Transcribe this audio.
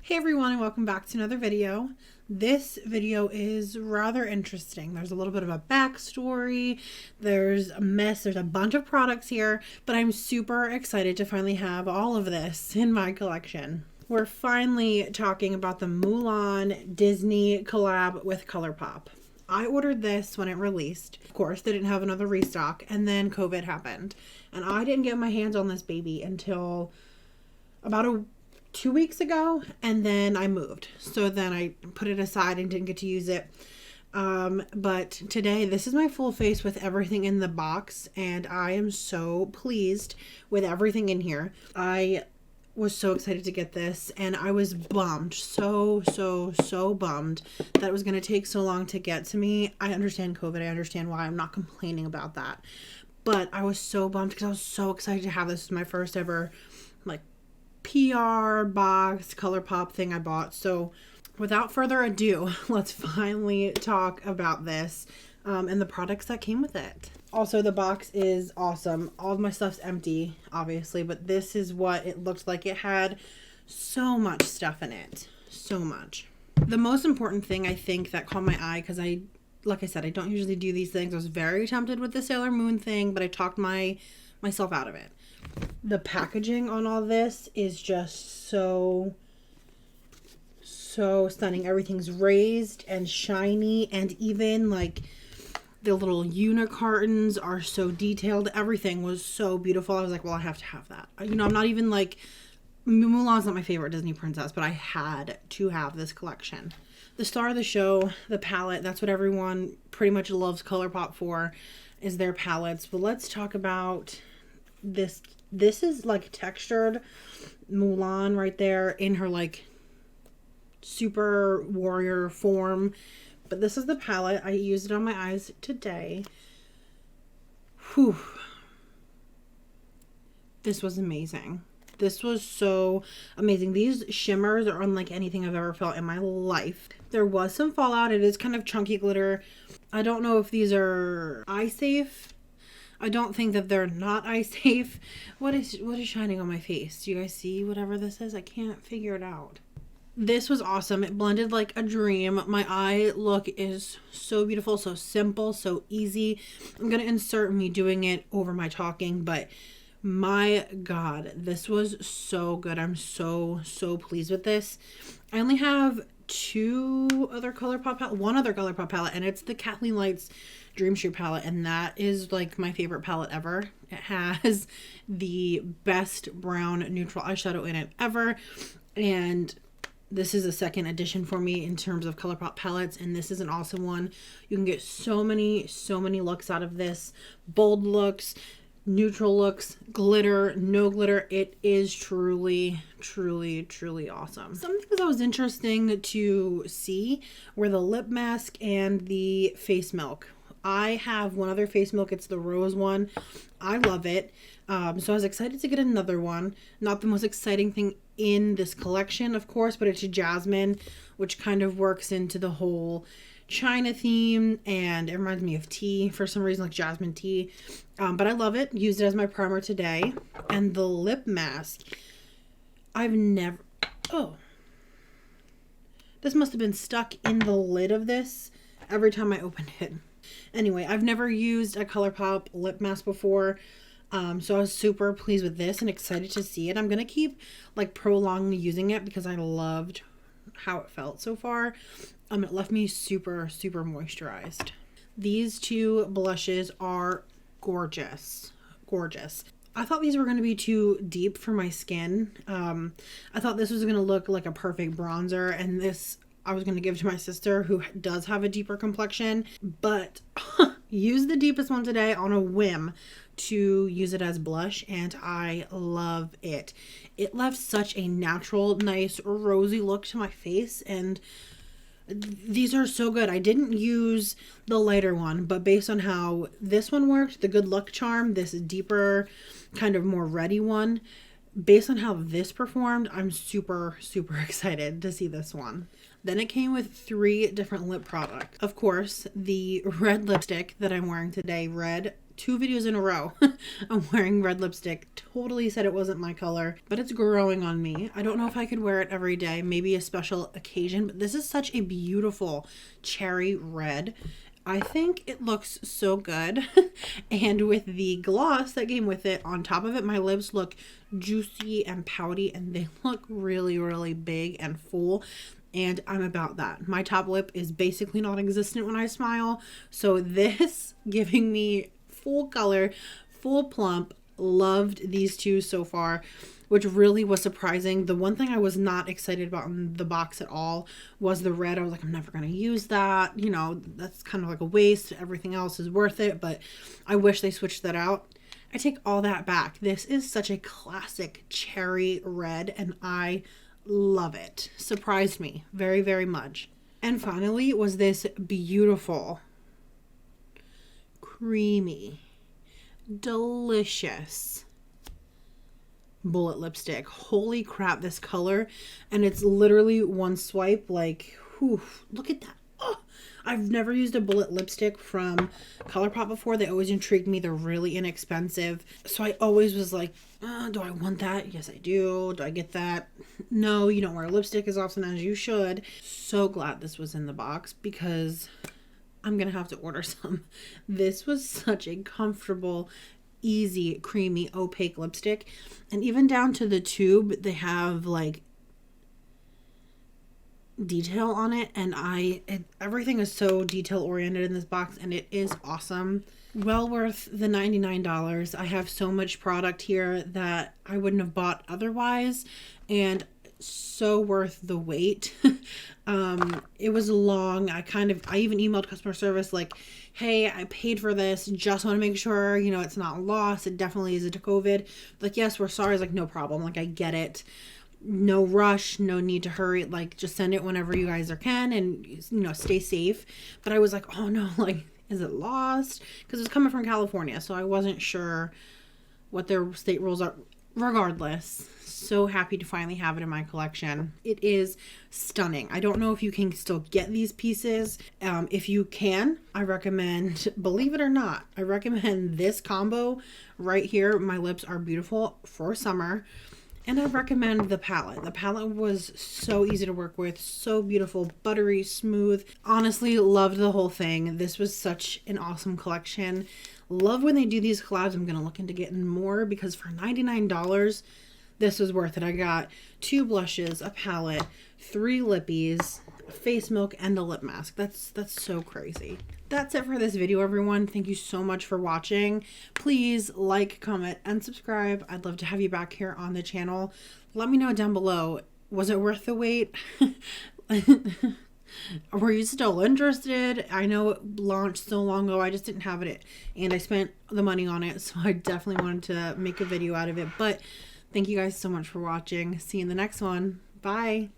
Hey everyone, and welcome back to another video. This video is rather interesting. There's a little bit of a backstory, there's a mess, there's a bunch of products here, but I'm super excited to finally have all of this in my collection. We're finally talking about the Mulan Disney collab with Colourpop. I ordered this when it released. Of course, they didn't have another restock, and then COVID happened. And I didn't get my hands on this baby until about 2 weeks ago, and then I moved. So then I put it aside and didn't get to use it. But today, this is my full face with everything in the box, and I am so pleased with everything in here. I was so excited to get this, and I was bummed, so bummed that it was going to take so long to get to me. I understand COVID. I understand why. I'm not complaining about that. But I was so bummed because I was so excited to have this. This is my first ever, like, PR box Colourpop thing I bought. So without further ado, let's finally talk about this and the products that came with it. Also, the box is awesome. All of my stuff's empty, obviously, but this is what it looked like. It had so much stuff in it. So much. The most important thing I think that caught my eye, because like I said, I don't usually do these things. I was very tempted with the Sailor Moon thing, but I talked myself out of it. The packaging on all this is just so stunning. Everything's raised and shiny, and even like the little unicartons are so detailed. Everything was so beautiful. I was like, well, I have to have that. You know, I'm not even like, Mulan's not my favorite Disney princess, but I had to have this collection. The star of the show, the palette, that's what everyone pretty much loves Colourpop for, is their palettes. But let's talk about this. This is like textured Mulan right there in her like super warrior form. But this is the palette. I used it on my eyes today. Whew. This was amazing. This was so amazing. These shimmers are unlike anything I've ever felt in my life. There was some fallout. It is kind of chunky glitter. I don't know if these are eye safe. I don't think that they're not eye safe. What is shining on my face? Do you guys see whatever this is? I can't figure it out. This was awesome. It blended like a dream. My eye look is so beautiful, so simple, so easy. I'm going to insert me doing it over my talking, but my God, this was so good. I'm so pleased with this. I only have one other Colourpop palette, and it's the Kathleen Lights Dream Shoe palette, and that is like my favorite palette ever. It has the best brown neutral eyeshadow in it ever, and this is a second edition for me in terms of Colourpop palettes, and this is an awesome one. You can get so many looks out of this. Bold looks, neutral looks, glitter, no glitter. It is truly awesome. Some things that was interesting to see were the lip mask and the face milk. I have one other face milk. It's the rose one. I love it. So I was excited to get another one. Not the most exciting thing in this collection, of course, but it's jasmine, which kind of works into the whole China theme, and it reminds me of tea for some reason, like jasmine tea. But I love it. Used it as my primer today. And the lip mask, this must have been stuck in the lid of this every time I opened it. Anyway, I've never used a Colourpop lip mask before, so I was super pleased with this and excited to see it. I'm going to keep like prolonging using it because I loved how it felt so far. It left me super moisturized. These two blushes are gorgeous. I thought these were going to be too deep for my skin. I thought this was going to look like a perfect bronzer, and this I was going to give to my sister who does have a deeper complexion, but use the deepest one today on a whim to use it as blush, and I love it. It left such a natural, nice, rosy look to my face, and these are so good. I didn't use the lighter one, but based on how this one worked, the Good Luck Charm, this deeper, kind of more ready one, based on how this performed, I'm super excited to see this one. Then it came with 3 different lip products. Of course, the red lipstick that I'm wearing today, red 2 videos in a row I'm wearing red lipstick. Totally said it wasn't my color, but it's growing on me. I don't know if I could wear it every day, maybe a special occasion, but this is such a beautiful cherry red. I think it looks so good. And with the gloss that came with it on top of it, my lips look juicy and pouty, and they look really, really big and full. And I'm about that. My top lip is basically non-existent when I smile. So this giving me full color, full plump. Loved these two so far, which really was surprising. The one thing I was not excited about in the box at all was the red. I was like, I'm never going to use that. You know, that's kind of like a waste. Everything else is worth it, but I wish they switched that out. I take all that back. This is such a classic cherry red, and I love it. Surprised me very, very much. And finally was this beautiful, creamy, delicious bullet lipstick. Holy crap, this color. And it's literally one swipe. Like, whew, look at that. Oh, I've never used a bullet lipstick from Colourpop before. They always intrigued me. They're really inexpensive. So I always was like, do I want that? Yes, I do. Do I get that? No, you don't wear lipstick as often as you should. So glad this was in the box because I'm going to have to order some. This was such a comfortable, easy, creamy, opaque lipstick. And even down to the tube, they have like detail on it, and everything is so detail oriented in this box, and it is awesome. Well worth the $99. I have so much product here that I wouldn't have bought otherwise, and so worth the wait. It was long. I even emailed customer service like, hey, I paid for this, just want to make sure, you know, it's not lost. It definitely isn't to COVID. Like, yes, we're sorry. I was like, no problem. Like, I get it. No rush, no need to hurry. Like, just send it whenever you guys can, and, you know, stay safe. But I was like, oh no, like, is it lost? Because it's coming from California, so I wasn't sure what their state rules are. Regardless, so happy to finally have it in my collection. It is stunning. I don't know if you can still get these pieces. If you can, I recommend, believe it or not, I recommend this combo right here. My lips are beautiful for summer. And I recommend the palette. The palette was so easy to work with, so beautiful, buttery, smooth. Honestly, loved the whole thing. This was such an awesome collection. Love when they do these collabs. I'm going to look into getting more because for $99, this was worth it. I got 2 blushes, a palette, 3 lippies, face milk, and a lip mask. That's so crazy. That's it for this video, everyone. Thank you so much for watching. Please like, comment, and subscribe. I'd love to have you back here on the channel. Let me know down below, was it worth the wait? Were you still interested? I know it launched so long ago. I just didn't have it, and I spent the money on it, so I definitely wanted to make a video out of it. But thank you guys so much for watching. See you in the next one. Bye.